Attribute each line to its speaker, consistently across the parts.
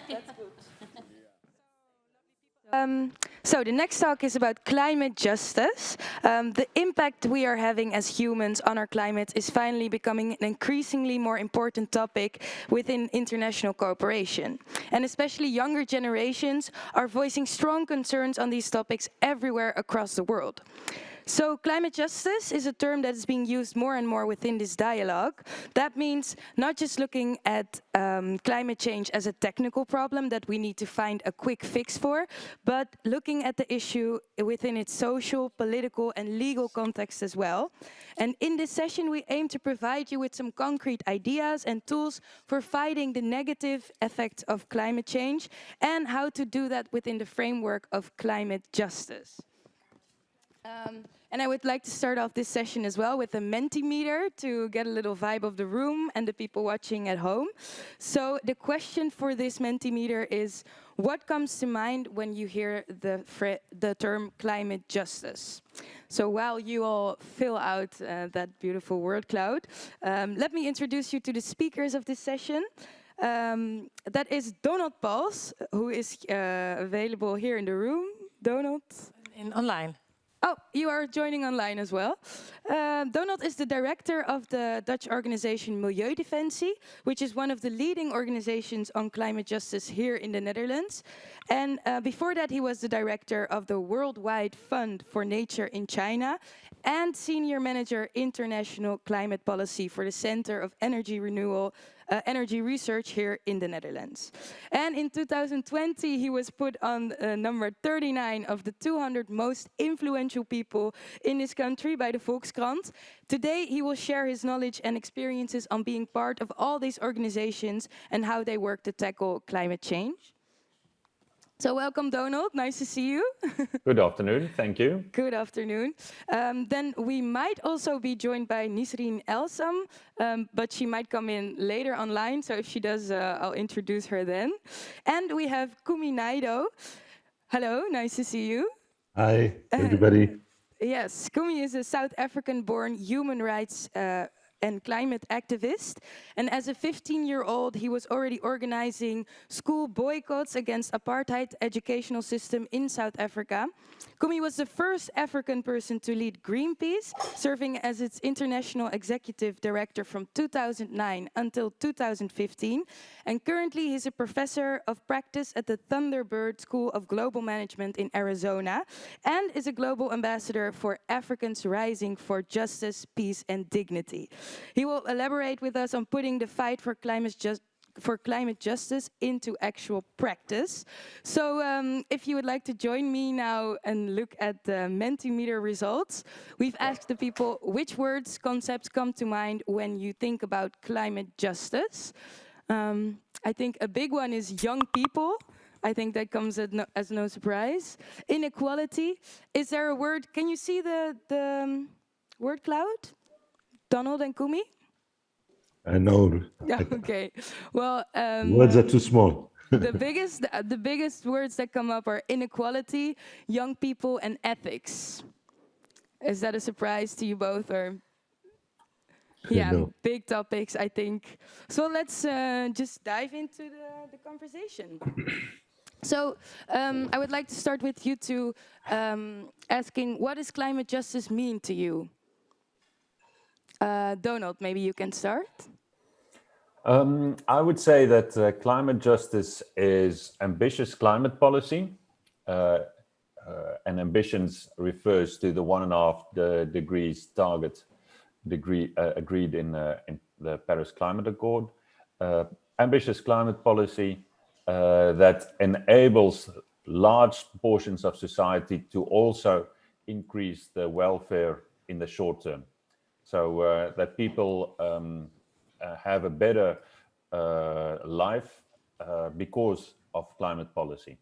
Speaker 1: That's good. So the next talk is about climate justice. The impact we are having as humans on our climate is finally becoming an increasingly more important topic within international cooperation. And especially younger generations are voicing strong concerns on these topics everywhere across the world. So climate justice is a term that is being used more and more within this dialogue. That means not just looking at climate change as a technical problem that we need to find a quick fix for, but looking at the issue within its social, political and legal context as well. And in this session we aim to provide you with some concrete ideas and tools for fighting the negative effects of climate change and how to do that within the framework of climate justice. And I would like to start off this session as well with a Mentimeter to get a little vibe of the room and the people watching at home. So the question for this Mentimeter is, what comes to mind when you hear the term climate justice? So while you all fill out that beautiful word cloud, let me introduce you to the speakers of this session. That is Donald Pauls, who is available here in the room. Donald?
Speaker 2: Online.
Speaker 1: Oh, you are joining online as well. Donald is the director of the Dutch organization Milieudefensie, which is one of the leading organizations on climate justice here in the Netherlands. And before that, he was the director of the Worldwide Fund for Nature in China and senior manager international climate policy for the Center of Energy Renewal, Energy Research here in the Netherlands. And in 2020, he was put on number 39 of the 200 most influential people in this country by the Volkskrant. Today, he will share his knowledge and experiences on being part of all these organizations and how they work to tackle climate change. So welcome, Donald. Nice to see you.
Speaker 3: Good afternoon. Thank you.
Speaker 1: Good afternoon. Then we might also be joined by Nisreen Elsam, but she might come in later online. So if she does, I'll introduce her then. And we have Kumi Naido. Hello, nice to see you.
Speaker 4: Hi, everybody.
Speaker 1: Yes, Kumi is a South African-born human rights and climate activist. And as a 15-year-old, he was already organizing school boycotts against apartheid educational system in South Africa. Kumi was the first African person to lead Greenpeace, serving as its international executive director from 2009 until 2015. And currently he's a professor of practice at the Thunderbird School of Global Management in Arizona and is a global ambassador for Africans Rising for Justice, Peace and Dignity. He will elaborate with us on putting the fight for climate justice into actual practice. So if you would like to join me now and look at the Mentimeter results, we've asked the people which words, concepts come to mind when you think about climate justice. I think a big one is young people. I think that comes as no surprise. Inequality. Is there a word? Can you see the word cloud? Donald and Kumi?
Speaker 4: No.
Speaker 1: Yeah, okay. Well,
Speaker 4: Words are too small.
Speaker 1: the biggest words that come up are inequality, young people, and ethics. Is that a surprise to you both, or? Yeah,
Speaker 4: No.
Speaker 1: big topics, I think. So let's just dive into the conversation. So I would like to start with you two asking, what does climate justice mean to you? Donald, maybe you can start.
Speaker 3: I would say that climate justice is ambitious climate policy, and ambitions refers to the 1.5 degrees target agreed in the Paris Climate Accord. Ambitious climate policy that enables large portions of society to also increase their welfare in the short term. So that people have a better life because of climate policy.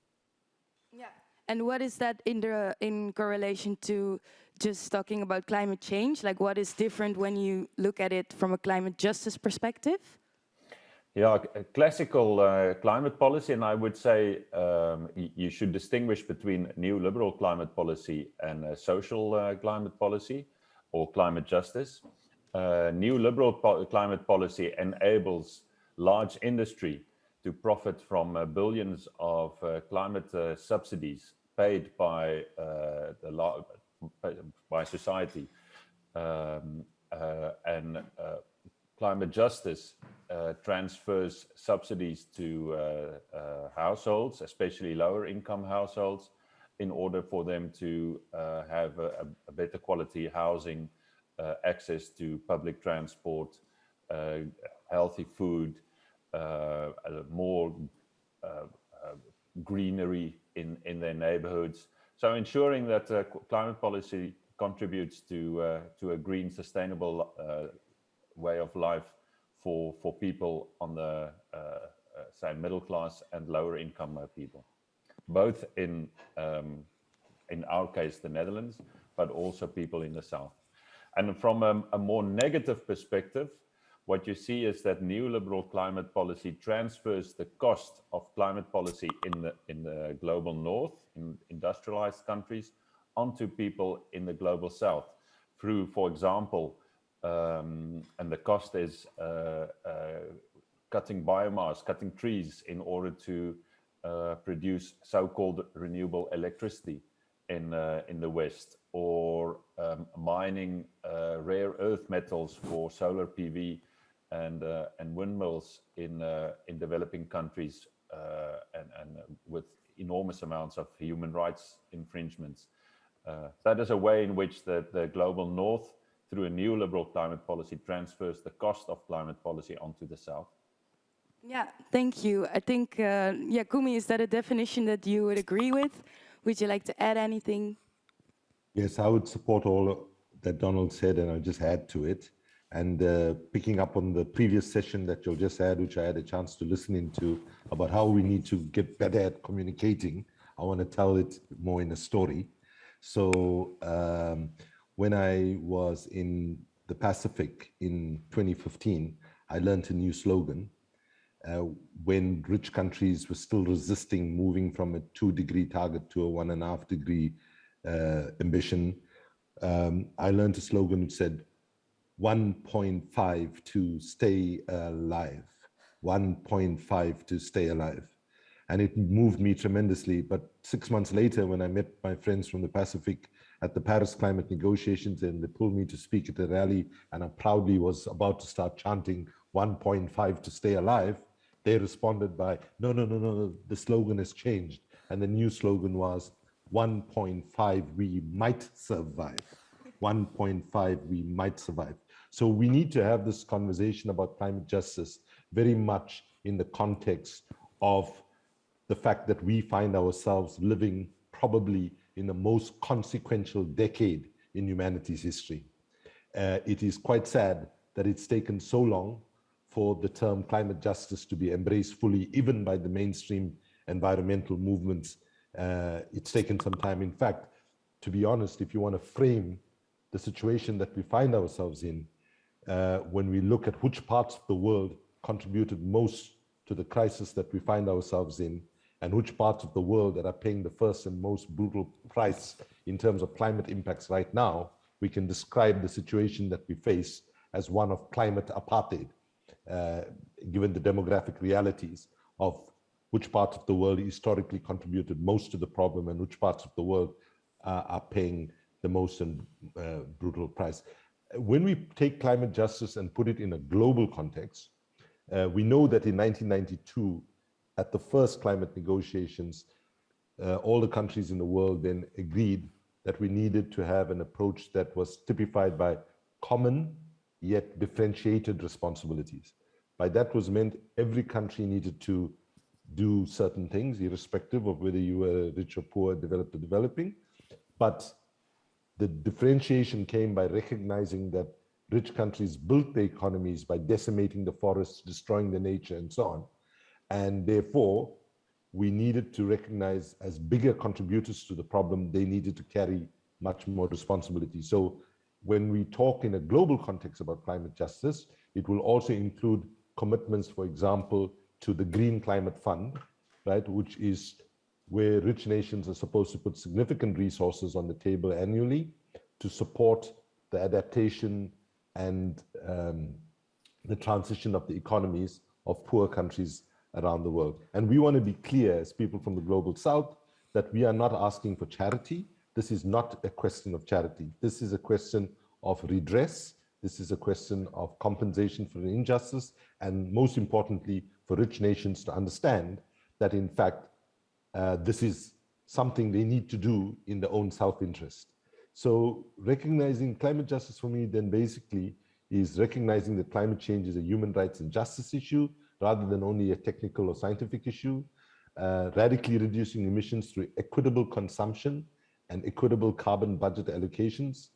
Speaker 1: Yeah, and what is that in correlation to just talking about climate change? Like, what is different when you look at it from a climate justice perspective?
Speaker 3: Yeah, a classical climate policy, and I would say you should distinguish between neoliberal climate policy and social climate policy or climate justice. Neoliberal climate policy enables large industry to profit from billions of climate subsidies paid by by society, and climate justice transfers subsidies to households, especially lower income households, in order for them to have a better quality housing, access to public transport, healthy food, more greenery in their neighborhoods. So ensuring that climate policy contributes to a green, sustainable way of life for people on the say middle class and lower income people, both in our case the Netherlands, but also people in the south. And from a more negative perspective, what you see is that neoliberal climate policy transfers the cost of climate policy in the global north, in industrialized countries, onto people in the global south through, for example, and the cost is cutting biomass, cutting trees in order to produce so-called renewable electricity in the West, or mining rare earth metals for solar PV and windmills in developing countries, and with enormous amounts of human rights infringements. That is a way in which the global north, through a neoliberal climate policy, transfers the cost of climate policy onto the south.
Speaker 1: Yeah, thank you. I think, yeah, Kumi, is that a definition that you would agree with? Would you like to add anything?
Speaker 4: Yes, I would support all that Donald said, and I'll just add to it. And picking up on the previous session that you just had, which I had a chance to listen into, about how we need to get better at communicating, I want to tell it more in a story. So when I was in the Pacific in 2015, I learned a new slogan. When rich countries were still resisting moving from a 2-degree target to a 1.5-degree ambition, I learned a slogan which said 1.5 to stay alive, 1.5 to stay alive. And it moved me tremendously. But 6 months later, when I met my friends from the Pacific at the Paris climate negotiations, and they pulled me to speak at a rally, and I proudly was about to start chanting 1.5 to stay alive, they responded by, no, no, no, no, the slogan has changed. And the new slogan was 1.5, we might survive. 1.5, we might survive. So we need to have this conversation about climate justice very much in the context of the fact that we find ourselves living probably in the most consequential decade in humanity's history. It is quite sad that it's taken so long for the term climate justice to be embraced fully, even by the mainstream environmental movements. It's taken some time. In fact, to be honest, if you want to frame the situation that we find ourselves in, when we look at which parts of the world contributed most to the crisis that we find ourselves in, and which parts of the world that are paying the first and most brutal price in terms of climate impacts right now, we can describe the situation that we face as one of climate apartheid, given the demographic realities of which parts of the world historically contributed most to the problem and which parts of the world are paying the most and brutal price. When we take climate justice and put it in a global context, we know that in 1992, at the first climate negotiations, all the countries in the world then agreed that we needed to have an approach that was typified by common yet differentiated responsibilities. By that was meant every country needed to do certain things, irrespective of whether you were rich or poor, developed or developing. But the differentiation came by recognizing that rich countries built their economies by decimating the forests, destroying the nature, and so on. And therefore, we needed to recognize as bigger contributors to the problem, they needed to carry much more responsibility. So when we talk in a global context about climate justice, it will also include commitments, for example, to the Green Climate Fund, right, which is where rich nations are supposed to put significant resources on the table annually to support the adaptation and the transition of the economies of poor countries around the world. And we want to be clear as people from the global south that we are not asking for charity. This is not a question of charity. This is a question of redress. This is a question of compensation for an injustice, and most importantly, for rich nations to understand that, in fact, this is something they need to do in their own self-interest. So recognizing climate justice for me then basically is recognizing that climate change is a human rights and justice issue rather than only a technical or scientific issue, radically reducing emissions through equitable consumption and equitable carbon budget allocations.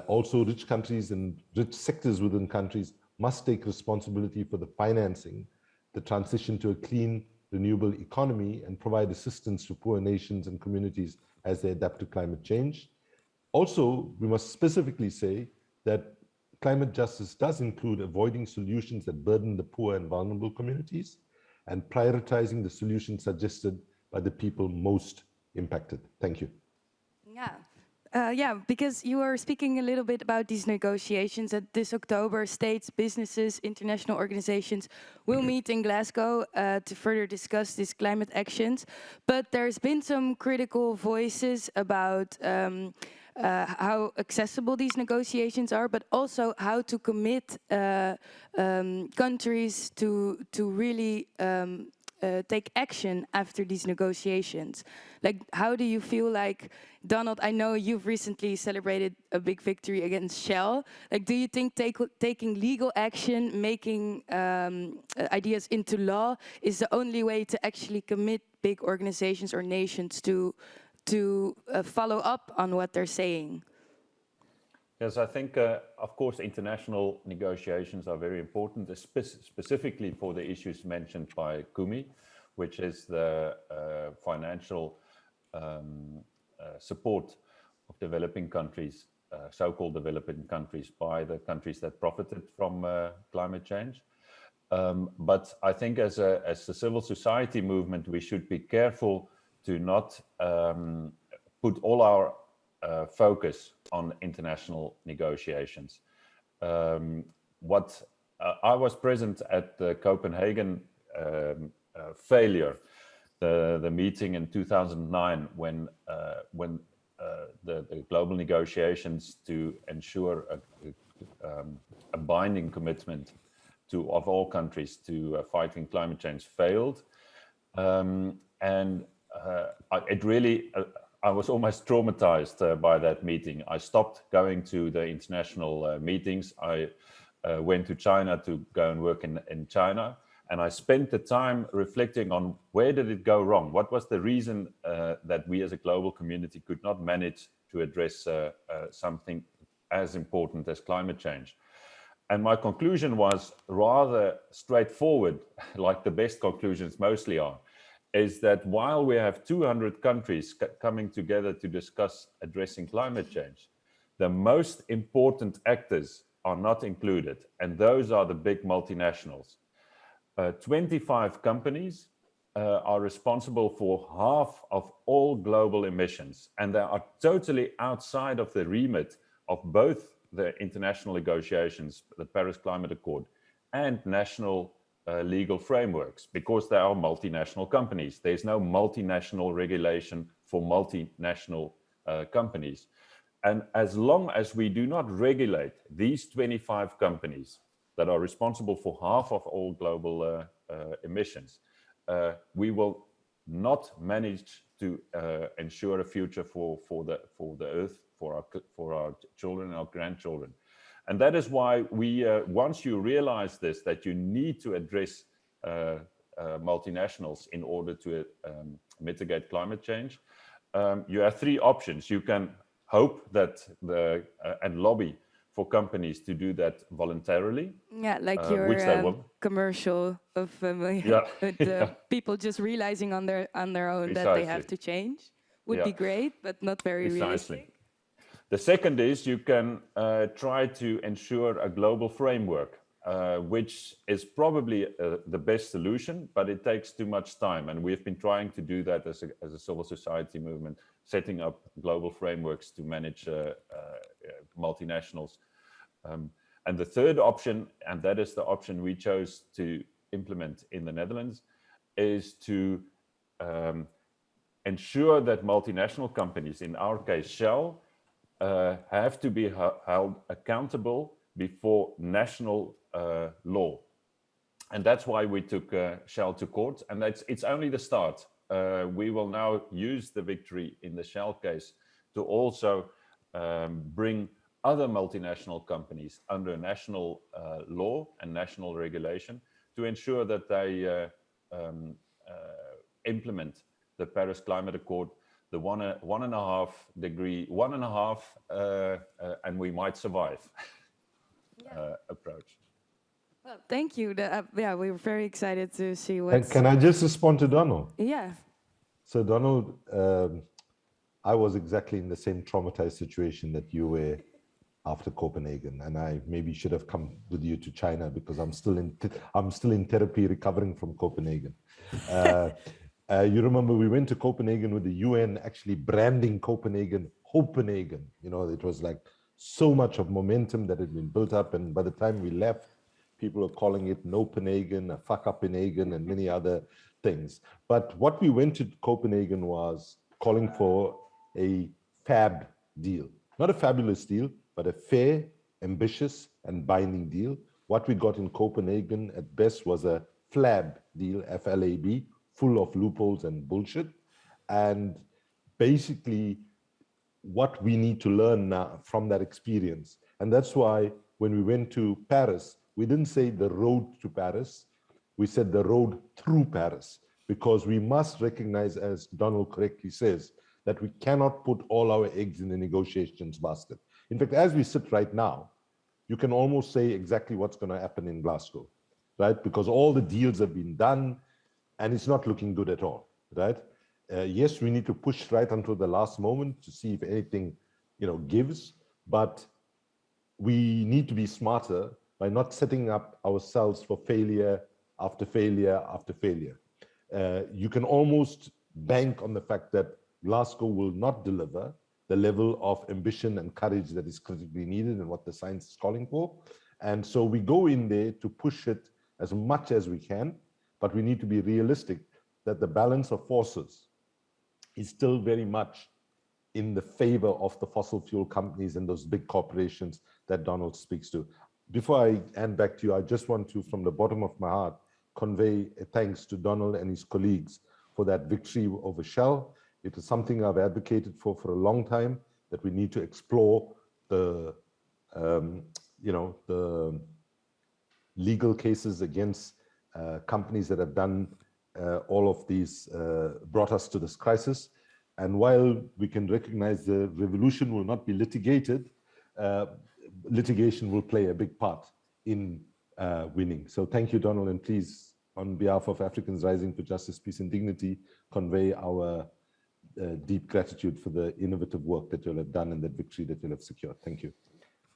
Speaker 4: Also, rich countries and rich sectors within countries must take responsibility for the financing, the transition to a clean, renewable economy, and provide assistance to poor nations and communities as they adapt to climate change. Also, we must specifically say that climate justice does include avoiding solutions that burden the poor and vulnerable communities and prioritizing the solutions suggested by the people most impacted. Thank you.
Speaker 1: Yeah, because you were speaking a little bit about these negotiations that this October states, businesses, international organizations will meet in Glasgow to further discuss these climate actions. But there's been some critical voices about how accessible these negotiations are, but also how to commit countries to really take action after these negotiations. Like, how do you feel like, Donald, I know you've recently celebrated a big victory against Shell. Like, do you think taking legal action, making ideas into law is the only way to actually commit big organizations or nations to follow up on what they're saying?
Speaker 3: Yes, I think, of course, international negotiations are very important, specifically for the issues mentioned by Kumi, which is the financial support of developing countries, so-called developing countries, by the countries that profited from climate change. But I think as a civil society movement, we should be careful to not put all our focus on international negotiations. I was present at the Copenhagen failure, the meeting in 2009, when the global negotiations to ensure a binding commitment of all countries to fighting climate change failed, I was almost traumatized by that meeting. I stopped going to the international meetings. I went to China to go and work in China. And I spent the time reflecting on where did it go wrong? What was the reason that we as a global community could not manage to address something as important as climate change? And my conclusion was rather straightforward, like the best conclusions mostly are, is that while we have 200 countries coming together to discuss addressing climate change, the most important actors are not included, and those are the big multinationals. 25 companies are responsible for half of all global emissions, and they are totally outside of the remit of both the international negotiations, the Paris Climate Accord, and national legal frameworks, because they are multinational companies. There's no multinational regulation for multinational companies. And as long as we do not regulate these 25 companies that are responsible for half of all global emissions, we will not manage to ensure a future for the Earth, for our children and our grandchildren. And that is why we, once you realize this, that you need to address multinationals in order to mitigate climate change, you have three options. You can hope that and lobby for companies to do that voluntarily.
Speaker 1: Yeah, like your commercial of people just realizing on their own that they have to change would be great, but not very realistic.
Speaker 3: The second is you can try to ensure a global framework, which is probably the best solution, but it takes too much time. And we've been trying to do that as a civil society movement, setting up global frameworks to manage multinationals. And the third option, and that is the option we chose to implement in the Netherlands is to ensure that multinational companies, in our case Shell, have to be held accountable before national law. And that's why we took Shell to court, and it's only the start. We will now use the victory in the Shell case to also bring other multinational companies under national law and national regulation to ensure that they implement the Paris Climate Accord, the 1.5, and we might survive approach.
Speaker 1: Well, thank you. Yeah, we were very excited to see what.
Speaker 4: Can I just respond to Donald?
Speaker 1: Yeah.
Speaker 4: So Donald, I was exactly in the same traumatized situation that you were after Copenhagen, and I maybe should have come with you to China because I'm still in therapy recovering from Copenhagen. You remember we went to Copenhagen with the UN actually branding Copenhagen, Hopenhagen. You know, it was like so much of momentum that had been built up, and by the time we left, people are calling it Nopenhagen, a fuck up in Hagen, and many other things. But what we went to Copenhagen was calling for a fab deal, not a fabulous deal, but a fair, ambitious, and binding deal. What we got in Copenhagen at best was a flab deal, F-L-A-B, full of loopholes and bullshit. And basically, what we need to learn now from that experience. And that's why when we went to Paris, we didn't say the road to Paris, we said the road through Paris, because we must recognize, as Donald correctly says, that we cannot put all our eggs in the negotiations basket. In fact, as we sit right now, you can almost say exactly what's going to happen in Glasgow, right? Because all the deals have been done and it's not looking good at all, right? Yes, we need to push right until the last moment to see if anything, gives, but we need to be smarter by not setting up ourselves for failure after failure after failure. You can almost bank on the fact that Glasgow will not deliver the level of ambition and courage that is critically needed and what the science is calling for. And so we go in there to push it as much as we can, but we need to be realistic that the balance of forces is still very much in the favor of the fossil fuel companies and those big corporations that Donald speaks to. Before I hand back to you, I just want to, from the bottom of my heart, convey a thanks to Donald and his colleagues for that victory over Shell. It is something I've advocated for a long time, that we need to explore the, the legal cases against companies that have done all of these, brought us to this crisis. And while we can recognize the revolution will not be litigated, litigation will play a big part in winning. So thank you, Donald, and please, on behalf of Africans Rising for Justice, Peace and Dignity, convey our deep gratitude for the innovative work that you'll have done and that victory that you'll have secured. Thank you.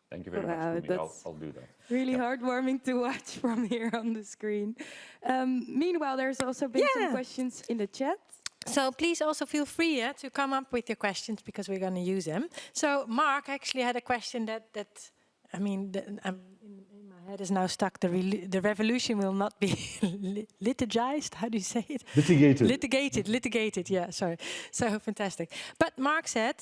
Speaker 3: Thank you very much, Mimi. I'll do that.
Speaker 1: Really heartwarming to watch from here on the screen. Meanwhile, there's also been some questions in the chat.
Speaker 2: So please also feel free to come up with your questions, because we're going to use them. So Mark actually had a question that I mean, in my head is now stuck. The revolution will not be litigized. How do you say it? Litigated. Yeah, sorry. So fantastic. But Mark said,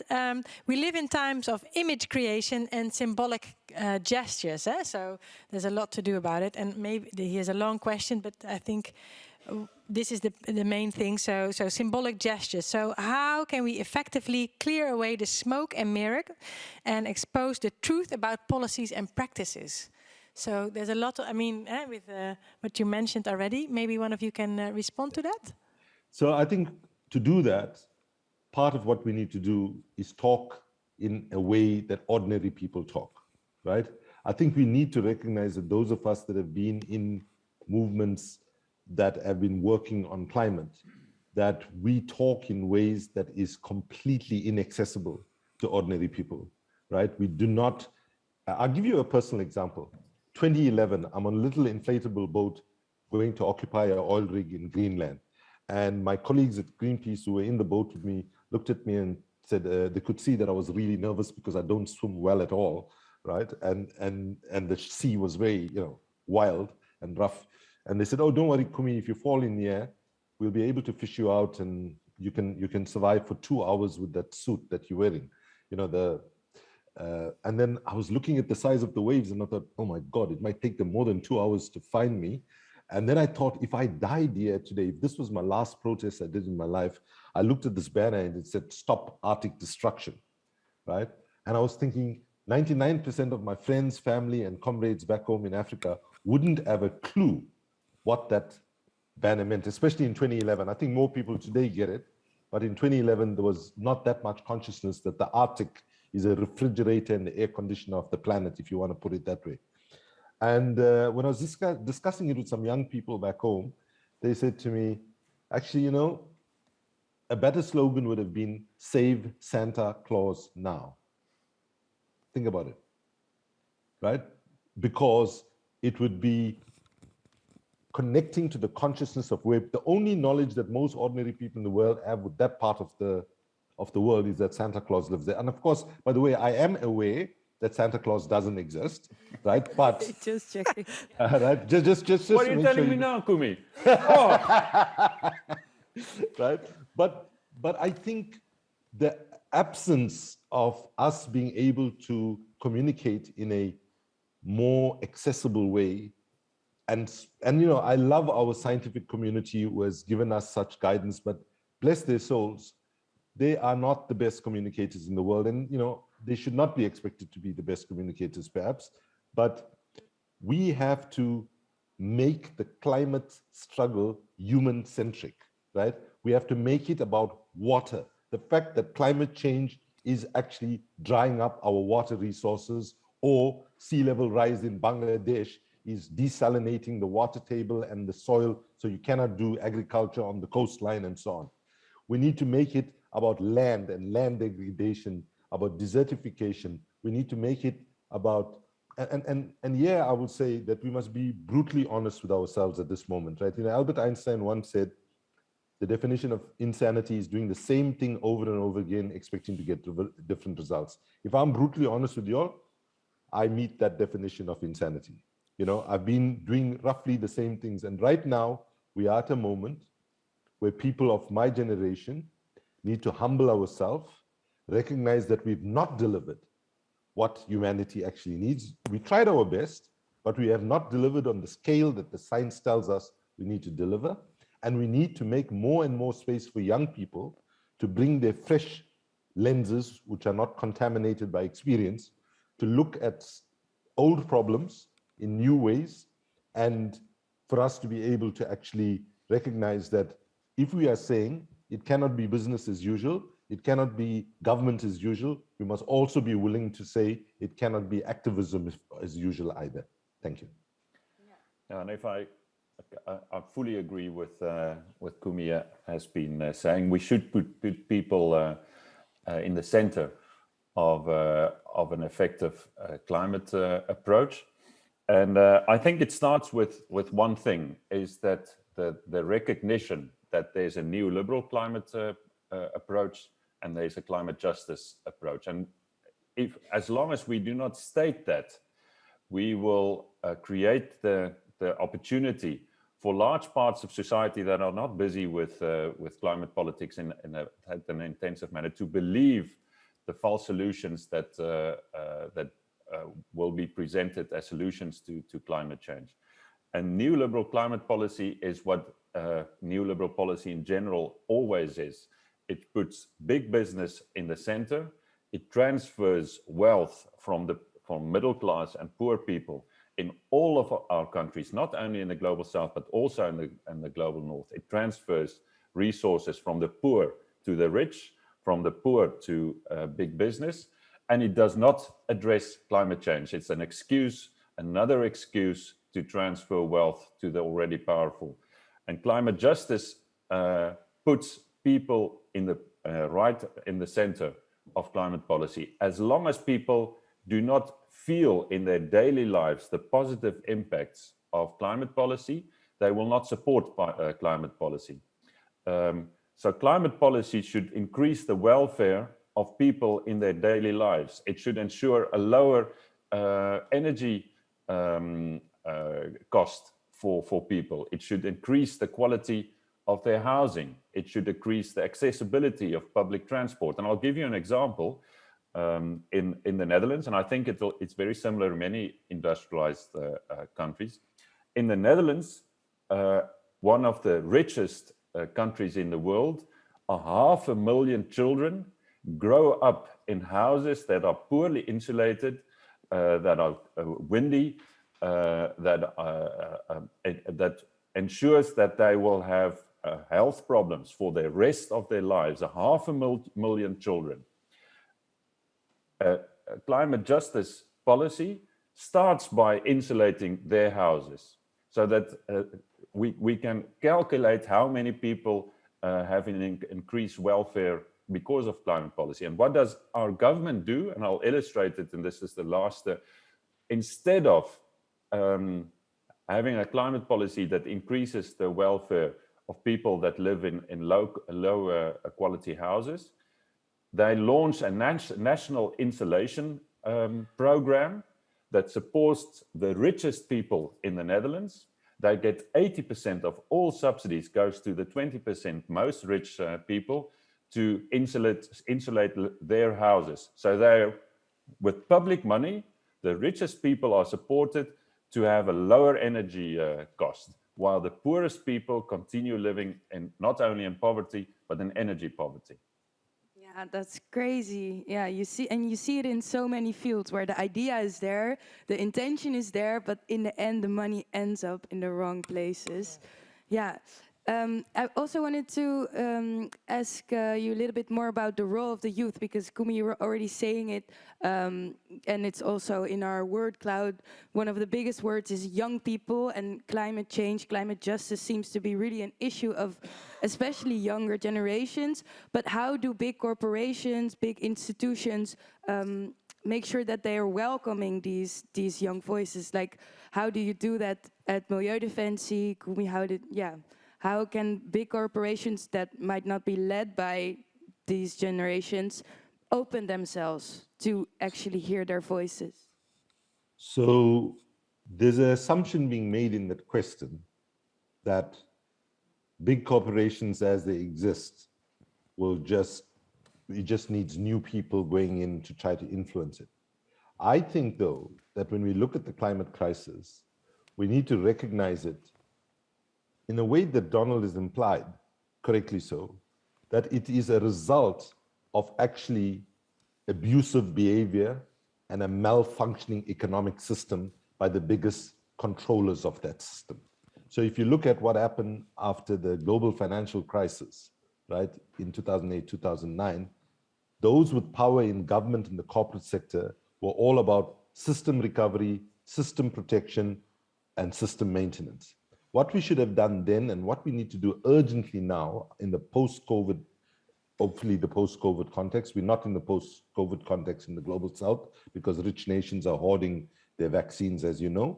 Speaker 2: we live in times of image creation and symbolic gestures. So there's a lot to do about it. And maybe he has a long question, but I think this is the main thing. So symbolic gestures. So how can we effectively clear away the smoke and mirror and expose the truth about policies and practices? So there's a lot, with what you mentioned already. Maybe one of you can respond to that?
Speaker 4: So I think to do that, part of what we need to do is talk in a way that ordinary people talk, right? I think we need to recognize that those of us that have been in movements that have been working on climate, that we talk in ways that is completely inaccessible to ordinary people, right? We do not, I'll give you a personal example. 2011, I'm on a little inflatable boat going to occupy an oil rig in Greenland. And my colleagues at Greenpeace who were in the boat with me looked at me and said they could see that I was really nervous because I don't swim well at all, right? And the sea was very, wild and rough. And they said, oh, don't worry, Kumi, if you fall in the air, we'll be able to fish you out, and you can survive for 2 hours with that suit that you're wearing. You know, and then I was looking at the size of the waves, and I thought, oh my God, it might take them more than 2 hours to find me. And then I thought, if I died here today, if this was my last protest I did in my life, I looked at this banner and it said, "Stop Arctic Destruction," right? And I was thinking, 99% of my friends, family, and comrades back home in Africa wouldn't have a clue what that banner meant, especially in 2011. I think more people today get it, but in 2011, there was not that much consciousness that the Arctic is a refrigerator and the air conditioner of the planet, if you want to put it that way. And when I was discussing it with some young people back home, they said to me, actually, you know, a better slogan would have been "Save Santa Claus Now." Think about it, right? Because it would be connecting to the consciousness of where the only knowledge that most ordinary people in the world have with that part of the world is that Santa Claus lives there. And of course, by the way, I am aware that Santa Claus doesn't exist, right? But
Speaker 1: Just checking.
Speaker 4: right, just
Speaker 3: What are you telling me now, Kumi? Oh,
Speaker 4: right? But I think the absence of us being able to communicate in a more accessible way, and you know, I love our scientific community who has given us such guidance, but bless their souls, they are not the best communicators in the world, and you know, they should not be expected to be the best communicators, perhaps, but we have to make the climate struggle human-centric, right? We have to make it about water. The fact that climate change is actually drying up our water resources, or sea level rise in Bangladesh is desalinating the water table and the soil, so you cannot do agriculture on the coastline and so on. We need to make it about land and land degradation, about desertification. We need to make it about, and yeah, I would say that we must be brutally honest with ourselves at this moment, right? You know, Albert Einstein once said, the definition of insanity is doing the same thing over and over again, expecting to get different results. If I'm brutally honest with you all, I meet that definition of insanity. You know, I've been doing roughly the same things. And right now, we are at a moment where people of my generation need to humble ourselves, recognize that we've not delivered what humanity actually needs. We tried our best, but we have not delivered on the scale that the science tells us we need to deliver. And we need to make more and more space for young people to bring their fresh lenses, which are not contaminated by experience, to look at old problems in new ways, and for us to be able to actually recognize that if we are saying it cannot be business as usual, it cannot be government as usual, we must also be willing to say it cannot be activism as usual either. Thank you.
Speaker 3: yeah, and if I fully agree with Kumi has been saying, we should put people in the center of an effective climate approach. And I think it starts with one thing, is that the recognition that there's a neoliberal climate approach and there's a climate justice approach. And as long as we do not state that, we will create the opportunity for large parts of society that are not busy with climate politics in an intensive manner to believe the false solutions that will be presented as solutions to climate change. And neoliberal climate policy is what neoliberal policy in general always is. It puts big business in the center. It transfers wealth from middle class and poor people in all of our countries, not only in the global south, but also in the global north. It transfers resources from the poor to the rich, from the poor to big business, and it does not address climate change. It's an excuse, another excuse to transfer wealth to the already powerful. And climate justice puts people in the right in the center of climate policy. As long as people do not feel in their daily lives the positive impacts of climate policy, they will not support climate policy. So climate policy should increase the welfare of people in their daily lives. It should ensure a lower energy cost for people. It should increase the quality of their housing. It should increase the accessibility of public transport. And I'll give you an example in the Netherlands, and I think it's very similar in many industrialized countries. In the Netherlands, one of the richest countries in the world, 500,000 children grow up in houses that are poorly insulated, that are windy, that ensures that they will have health problems for the rest of their lives. 500,000 children. Climate justice policy starts by insulating their houses, so that we can calculate how many people have an increased welfare because of climate policy. And what does our government do? And I'll illustrate it, and this is the last. Instead of having a climate policy that increases the welfare of people that live in low quality houses, they launch a national insulation program that supports the richest people in the Netherlands. They get 80% of all subsidies goes to the 20% most rich people to insulate their houses. So they're, with public money, the richest people are supported to have a lower energy cost, while the poorest people continue living in not only in poverty, but in energy poverty.
Speaker 1: Yeah, that's crazy. Yeah, you see it in so many fields where the idea is there, the intention is there, but in the end, the money ends up in the wrong places. Yeah. I also wanted to ask you a little bit more about the role of the youth, because Kumi, you were already saying it, and it's also in our word cloud. One of the biggest words is young people, and climate change, climate justice seems to be really an issue of especially younger generations. But how do big corporations, big institutions make sure that they are welcoming these young voices? Like, how do you do that at Milieudefensie? Kumi, how can big corporations that might not be led by these generations open themselves to actually hear their voices?
Speaker 4: So there's an assumption being made in that question that big corporations as they exist it just needs new people going in to try to influence it. I think, though, that when we look at the climate crisis, we need to recognize it in a way that Donald has implied, correctly so, that it is a result of actually abusive behavior and a malfunctioning economic system by the biggest controllers of that system. So if you look at what happened after the global financial crisis, right, in 2008, 2009, those with power in government and the corporate sector were all about system recovery, system protection, and system maintenance. What we should have done then, and what we need to do urgently now in the post-COVID, hopefully the post-COVID context, we're not in the post-COVID context in the global south because rich nations are hoarding their vaccines, as you know,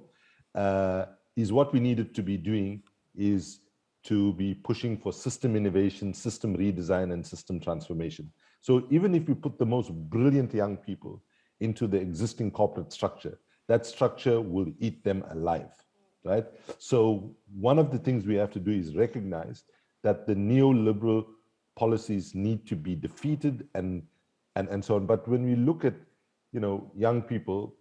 Speaker 4: is what we needed to be doing is to be pushing for system innovation, system redesign, and system transformation. So even if we put the most brilliant young people into the existing corporate structure, that structure will eat them alive. Right? So one of the things we have to do is recognize that the neoliberal policies need to be defeated and so on. But when we look at, young people,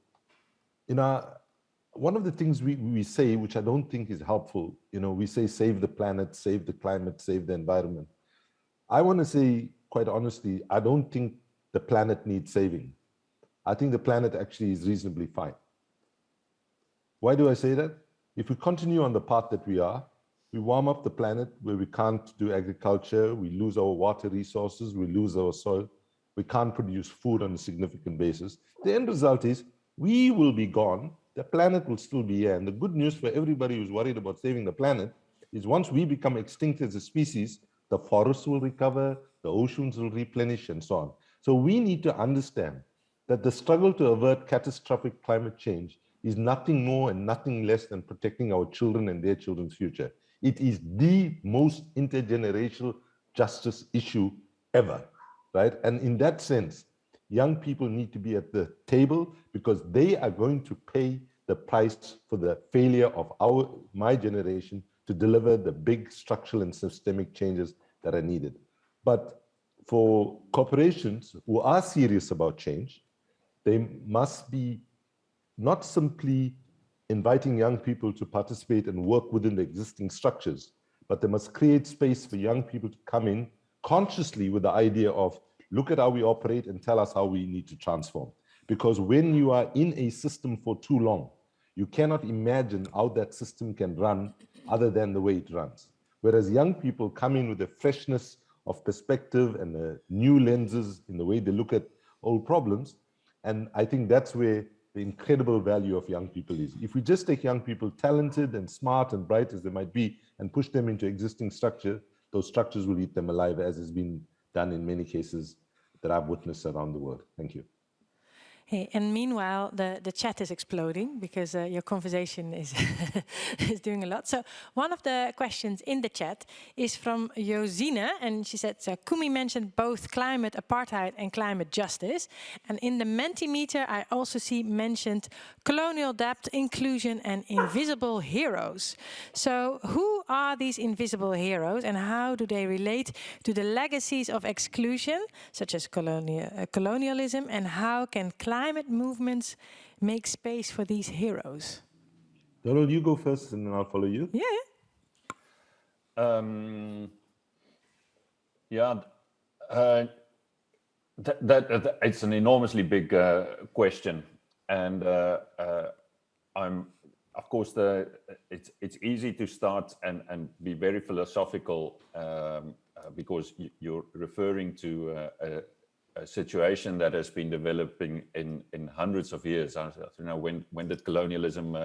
Speaker 4: one of the things we say, which I don't think is helpful, we say save the planet, save the climate, save the environment. I want to say, quite honestly, I don't think the planet needs saving. I think the planet actually is reasonably fine. Why do I say that? If we continue on the path that we are, we warm up the planet where we can't do agriculture, we lose our water resources, we lose our soil, we can't produce food on a significant basis. The end result is we will be gone, the planet will still be here. And the good news for everybody who's worried about saving the planet is once we become extinct as a species, the forests will recover, the oceans will replenish, and so on. So we need to understand that the struggle to avert catastrophic climate change is nothing more and nothing less than protecting our children and their children's future. It is the most intergenerational justice issue ever, right? And in that sense, young people need to be at the table because they are going to pay the price for the failure of my generation to deliver the big structural and systemic changes that are needed. But for corporations who are serious about change, they must be not simply inviting young people to participate and work within the existing structures, but they must create space for young people to come in consciously with the idea of, look at how we operate and tell us how we need to transform. Because when you are in a system for too long, you cannot imagine how that system can run other than the way it runs. Whereas young people come in with a freshness of perspective and new lenses in the way they look at old problems. And I think that's where the incredible value of young people is. If we just take young people, talented and smart and bright as they might be, and push them into existing structure, those structures will eat them alive, as has been done in many cases that I've witnessed around the world. Thank you.
Speaker 2: Hey, and meanwhile, the chat is exploding because your conversation is is doing a lot. So one of the questions in the chat is from Josine, and she said, Kumi mentioned both climate apartheid and climate justice. And in the Mentimeter, I also see mentioned colonial debt, inclusion, and invisible heroes. So who are these invisible heroes, and how do they relate to the legacies of exclusion, such as colonialism, and how can climate movements make space for these heroes?
Speaker 4: Donald, you go first and then I'll follow you.
Speaker 2: Yeah.
Speaker 3: That it's an enormously big question, and I'm, of course, it's easy to start and be very philosophical because you're referring to a situation that has been developing in hundreds of years. You know, when did colonialism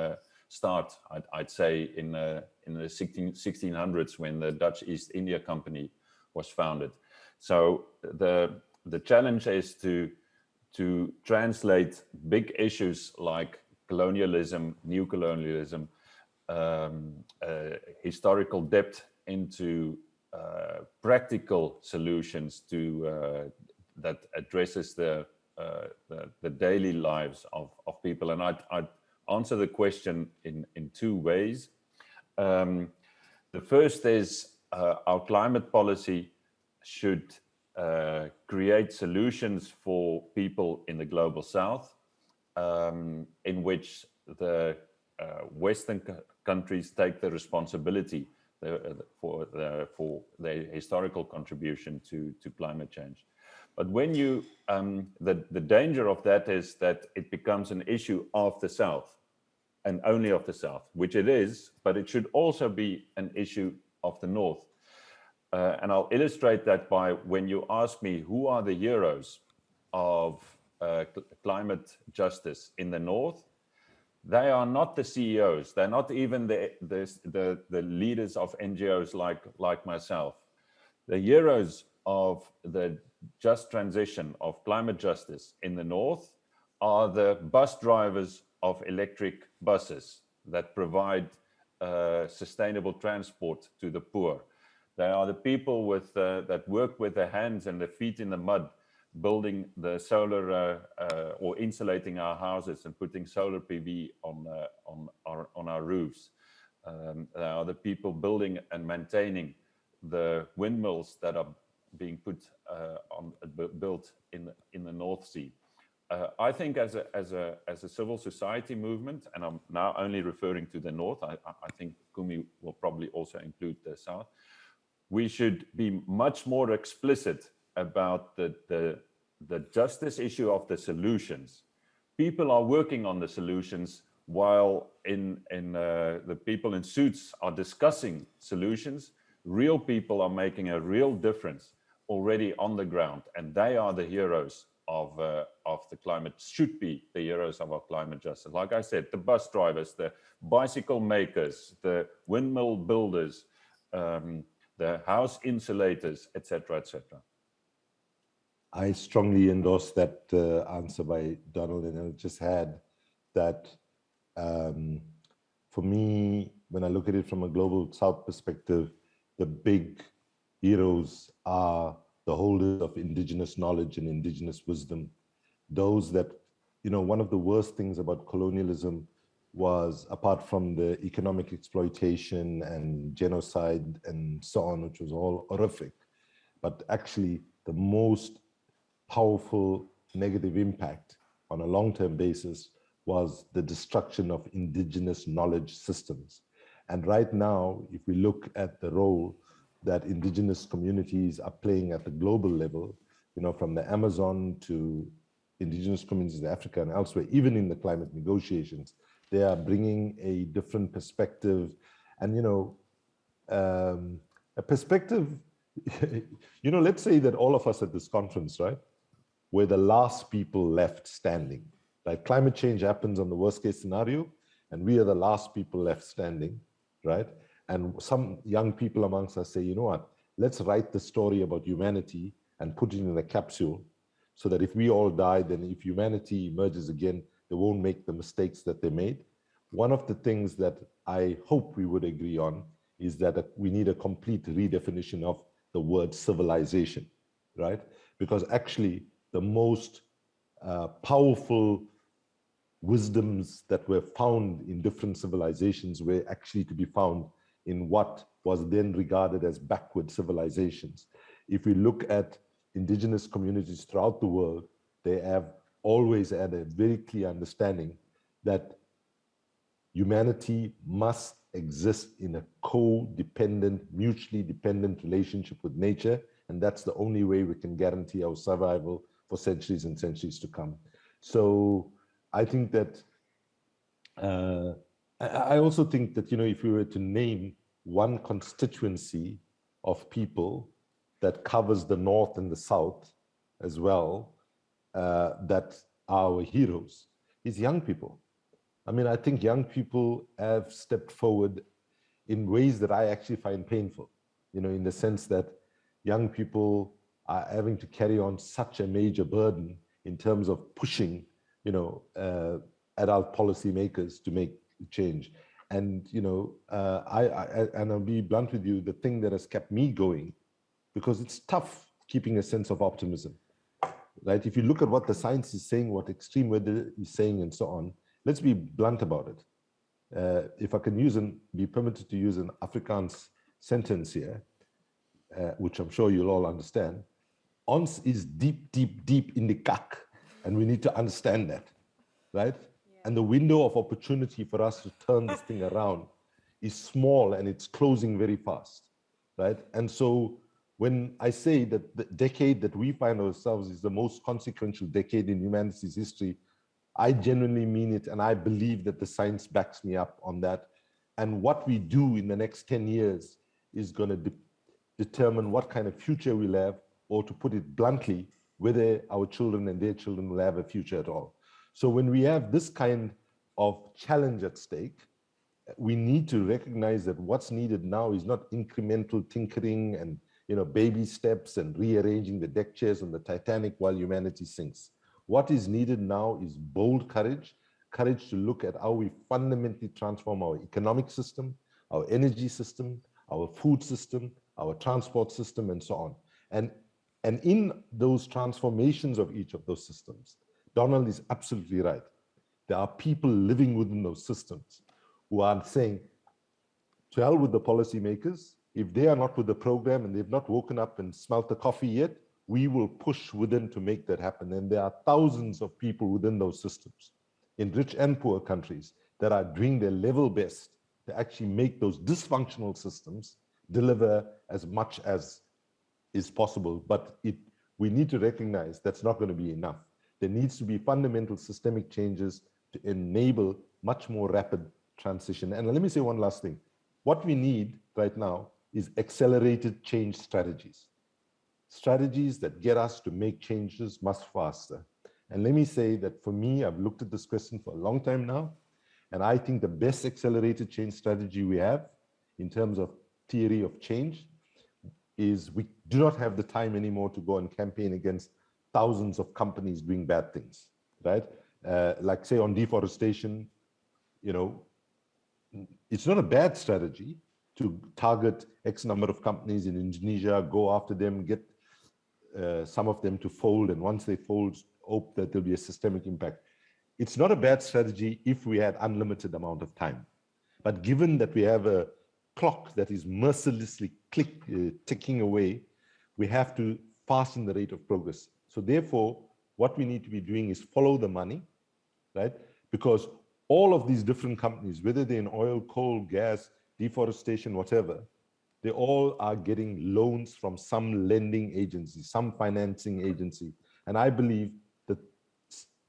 Speaker 3: start? I'd say in the 1600s, when the Dutch East India Company was founded. So the challenge is to translate big issues like colonialism, new colonialism, historical debt into practical solutions that addresses the daily lives of people. And I'd answer the question in two ways. The first is our climate policy should create solutions for people in the global south, in which the Western countries take the responsibility for their historical contribution to climate change. But when you, the danger of that is that it becomes an issue of the South and only of the South, which it is, but it should also be an issue of the North. And I'll illustrate that by when you ask me who are the heroes of climate justice in the North, they are not the CEOs. They're not even the leaders of NGOs like myself. The heroes of the just transition of climate justice in the North are the bus drivers of electric buses that provide sustainable transport to the poor. They are the people with that work with their hands and their feet in the mud, building the solar or insulating our houses and putting solar PV on our roofs. They are the people building and maintaining the windmills that are being built in the North Sea. I think as a civil society movement, and I'm now only referring to the North, I think Kumi will probably also include the South, we should be much more explicit about the justice issue of the solutions. People are working on the solutions while the people in suits are discussing solutions. Real people are making a real difference already on the ground, and they are the heroes of the climate, should be the heroes of our climate justice. Like I said, the bus drivers, the bicycle makers, the windmill builders, the house insulators, etc., etc.
Speaker 4: I strongly endorse that answer by Donald, and I'll just add that for me, when I look at it from a global South perspective, the big heroes are the holders of indigenous knowledge and indigenous wisdom. Those that, you know, one of the worst things about colonialism was, apart from the economic exploitation and genocide and so on, which was all horrific, but actually the most powerful negative impact on a long-term basis was the destruction of indigenous knowledge systems. And right now, if we look at the role that indigenous communities are playing at the global level, you know, from the Amazon to indigenous communities in Africa and elsewhere, even in the climate negotiations, they are bringing a different perspective. And, you know, a perspective, you know, let's say that all of us at this conference, right, we're the last people left standing. Like climate change happens on the worst case scenario, and we are the last people left standing, right? And some young people amongst us say, you know what, let's write the story about humanity and put it in a capsule so that if we all die, then if humanity emerges again, they won't make the mistakes that they made. One of the things that I hope we would agree on is that we need a complete redefinition of the word civilization, right? Because actually the most powerful wisdoms that were found in different civilizations were actually to be found in what was then regarded as backward civilizations. If we look at indigenous communities throughout the world, they have always had a very clear understanding that humanity must exist in a co-dependent, mutually dependent relationship with nature, and that's the only way we can guarantee our survival for centuries and centuries to come. So I think that, I also think that, you know, if we were to name one constituency of people that covers the North and the South as well, that are our heroes, is young people. I mean, I think young people have stepped forward in ways that I actually find painful, you know, in the sense that young people are having to carry on such a major burden in terms of pushing, you know, adult policymakers to make change. And, you know, and I'll be blunt with you, the thing that has kept me going, because it's tough keeping a sense of optimism, right? If you look at what the science is saying, what extreme weather is saying and so on, let's be blunt about it. If I can be permitted to use an Afrikaans sentence here, which I'm sure you'll all understand, ons is deep, deep, deep in the kak, and we need to understand that, right? Yeah. And the window of opportunity for us to turn this thing around is small, and it's closing very fast, right? And so when I say that the decade that we find ourselves is the most consequential decade in humanity's history, I genuinely mean it, and I believe that the science backs me up on that. And what we do in the next 10 years is going to determine what kind of future we'll have, or to put it bluntly, whether our children and their children will have a future at all. So when we have this kind of challenge at stake, we need to recognize that what's needed now is not incremental tinkering and, you know, baby steps and rearranging the deck chairs on the Titanic while humanity sinks. What is needed now is bold courage, courage to look at how we fundamentally transform our economic system, our energy system, our food system, our transport system, and so on. And in those transformations of each of those systems, Donald is absolutely right. There are people living within those systems who are saying, to hell with the policymakers. If they are not with the program and they've not woken up and smelt the coffee yet, we will push within to make that happen. And there are thousands of people within those systems, in rich and poor countries, that are doing their level best to actually make those dysfunctional systems deliver as much as is possible. But we need to recognize that's not going to be enough. There needs to be fundamental systemic changes to enable much more rapid transition. And let me say one last thing. What we need right now is accelerated change strategies. Strategies that get us to make changes much faster. And let me say that for me, I've looked at this question for a long time now, and I think the best accelerated change strategy we have in terms of theory of change is we do not have the time anymore to go and campaign against thousands of companies doing bad things, right? Like say on deforestation, you know, it's not a bad strategy to target X number of companies in Indonesia, go after them, get some of them to fold, and once they fold, hope that there'll be a systemic impact. It's not a bad strategy if we had unlimited amount of time. But given that we have a clock that is mercilessly ticking away, we have to fasten the rate of progress. So therefore, what we need to be doing is follow the money, right? Because all of these different companies, whether they're in oil, coal, gas, deforestation, whatever, they all are getting loans from some lending agency, some financing agency. And I believe the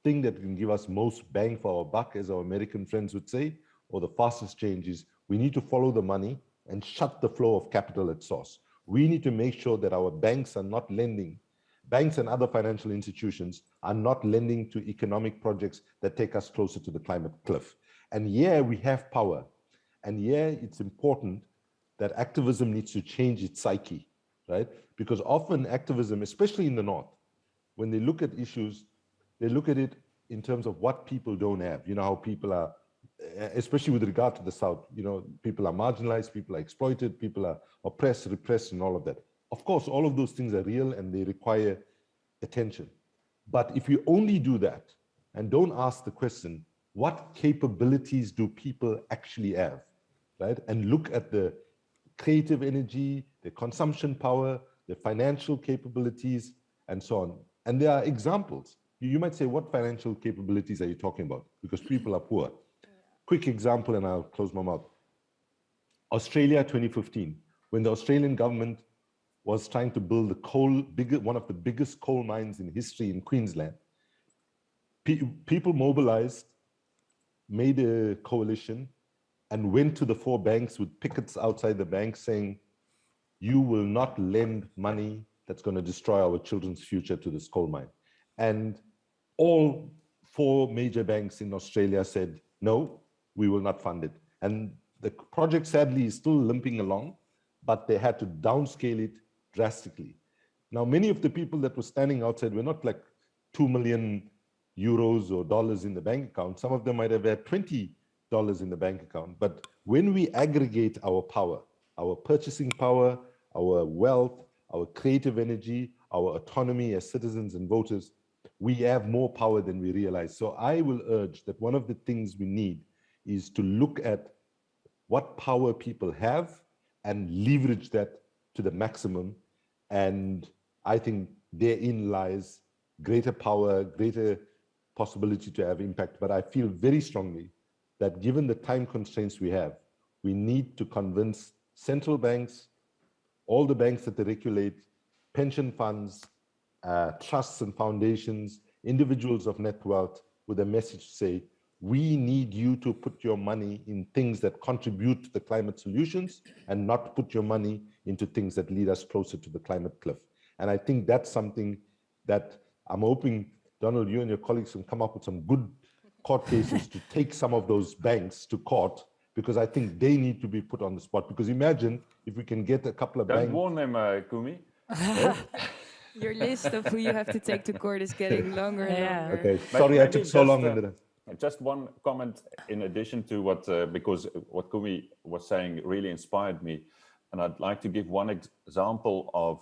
Speaker 4: thing that can give us most bang for our buck, as our American friends would say, or the fastest change is we need to follow the money and shut the flow of capital at source. We need to make sure that our banks are not lending. Banks and other financial institutions are not lending to economic projects that take us closer to the climate cliff. And yeah, we have power. And yeah, it's important that activism needs to change its psyche, right? Because often activism, especially in the North, when they look at issues, they look at it in terms of what people don't have. You know how people are, especially with regard to the South, you know, people are marginalized, people are exploited, people are oppressed, repressed, and all of that. Of course, all of those things are real and they require attention. But if you only do that and don't ask the question, what capabilities do people actually have, right? And look at the creative energy, the consumption power, the financial capabilities, and so on. And there are examples. You might say, what financial capabilities are you talking about? Because people are poor. Quick example, and I'll close my mouth. Australia 2015, when the Australian government was trying to build one of the biggest coal mines in history in Queensland, people mobilized, made a coalition, and went to the 4 banks with pickets outside the bank saying, you will not lend money that's going to destroy our children's future to this coal mine. And all 4 major banks in Australia said, no, we will not fund it. And the project sadly is still limping along, but they had to downscale it drastically. Now, many of the people that were standing outside were not like 2 million euros or dollars in the bank account. Some of them might have had $20 in the bank account. But when we aggregate our power, our purchasing power, our wealth, our creative energy, our autonomy as citizens and voters, we have more power than we realize. So I will urge that one of the things we need is to look at what power people have and leverage that to the maximum. And I think therein lies greater power, greater possibility to have impact. But I feel very strongly that given the time constraints we have, we need to convince central banks, all the banks that they regulate, pension funds, trusts and foundations, individuals of net wealth, with a message to say, we need you to put your money in things that contribute to the climate solutions and not put your money into things that lead us closer to the climate cliff. And I think that's something that I'm hoping, Donald, you and your colleagues can come up with some good court cases to take some of those banks to court, because I think they need to be put on the spot. Because imagine if we can get a couple of banks.
Speaker 3: Don't warn them, Kumi.
Speaker 1: Your list of who you have to take to court is getting longer and longer.
Speaker 4: Okay, sorry I took so long.
Speaker 3: Just one comment in addition to what, because what Kumi was saying really inspired me. And I'd like to give one example of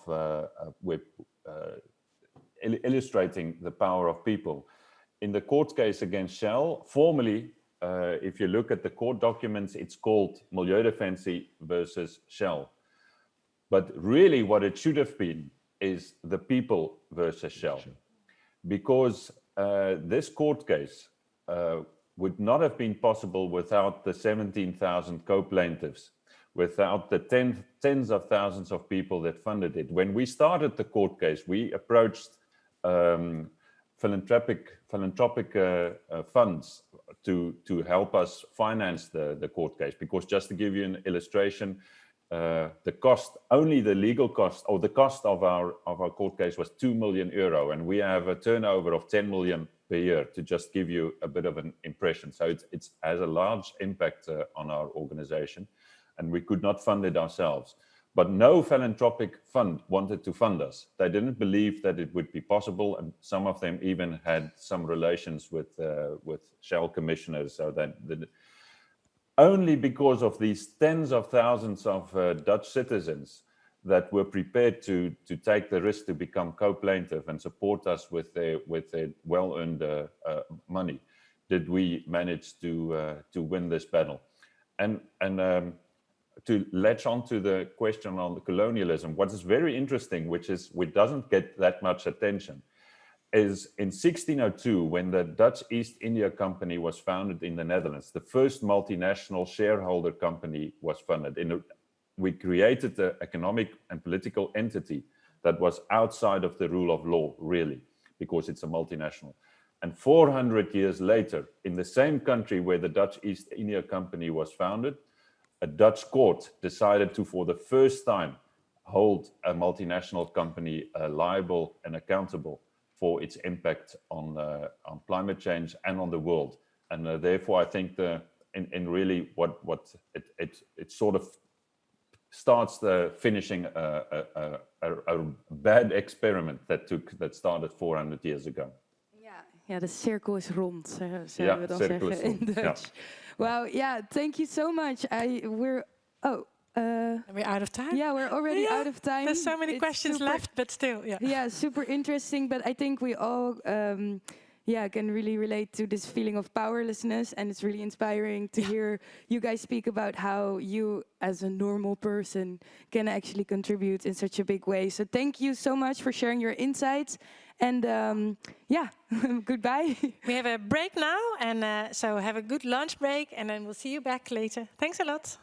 Speaker 3: illustrating the power of people. In the court case against Shell, formally, if you look at the court documents, it's called Milieudefensie versus Shell. But really what it should have been is the people versus Shell. Because this court case would not have been possible without the 17,000 co-plaintiffs, without the tens of thousands of people that funded it. When we started the court case, we approached philanthropic funds to help us finance the court case. Because just to give you an illustration, the cost, only the legal cost, or the cost of our court case was €2 million, and we have a turnover of 10 million per year, to just give you a bit of an impression. So it has a large impact on our organization, and we could not fund it ourselves. But no philanthropic fund wanted to fund us. They didn't believe that it would be possible, and some of them even had some relations with Shell commissioners. So that only because of these tens of thousands of Dutch citizens that were prepared to take the risk to become co-plaintiff and support us with their well-earned money, did we manage to win this battle. And to latch on to the question on the colonialism, what is very interesting, which doesn't get that much attention, is in 1602, when the Dutch East India Company was founded in the Netherlands, the first multinational shareholder company was funded. We created the economic and political entity that was outside of the rule of law, really, because it's a multinational. And 400 years later, in the same country where the Dutch East India Company was founded, a Dutch court decided to, for the first time, hold a multinational company liable and accountable for its impact on climate change and on the world. And therefore, I think in really what it sort of starts the finishing a bad experiment that started 400 years ago.
Speaker 1: Ja, de cirkel is rond, zouden we dan zeggen in Dutch. Wow, yeah, thank you so much. We're
Speaker 2: out of time?
Speaker 1: Yeah, we're already out of time.
Speaker 2: There's so many questions left, but still,
Speaker 1: Yeah, super interesting, but I think we all can really relate to this feeling of powerlessness, and it's really inspiring to hear you guys speak about how you, as a normal person, can actually contribute in such a big way. So thank you so much for sharing your insights, and goodbye.
Speaker 2: We have a break now, and so have a good lunch break, and then we'll see you back later. Thanks a lot.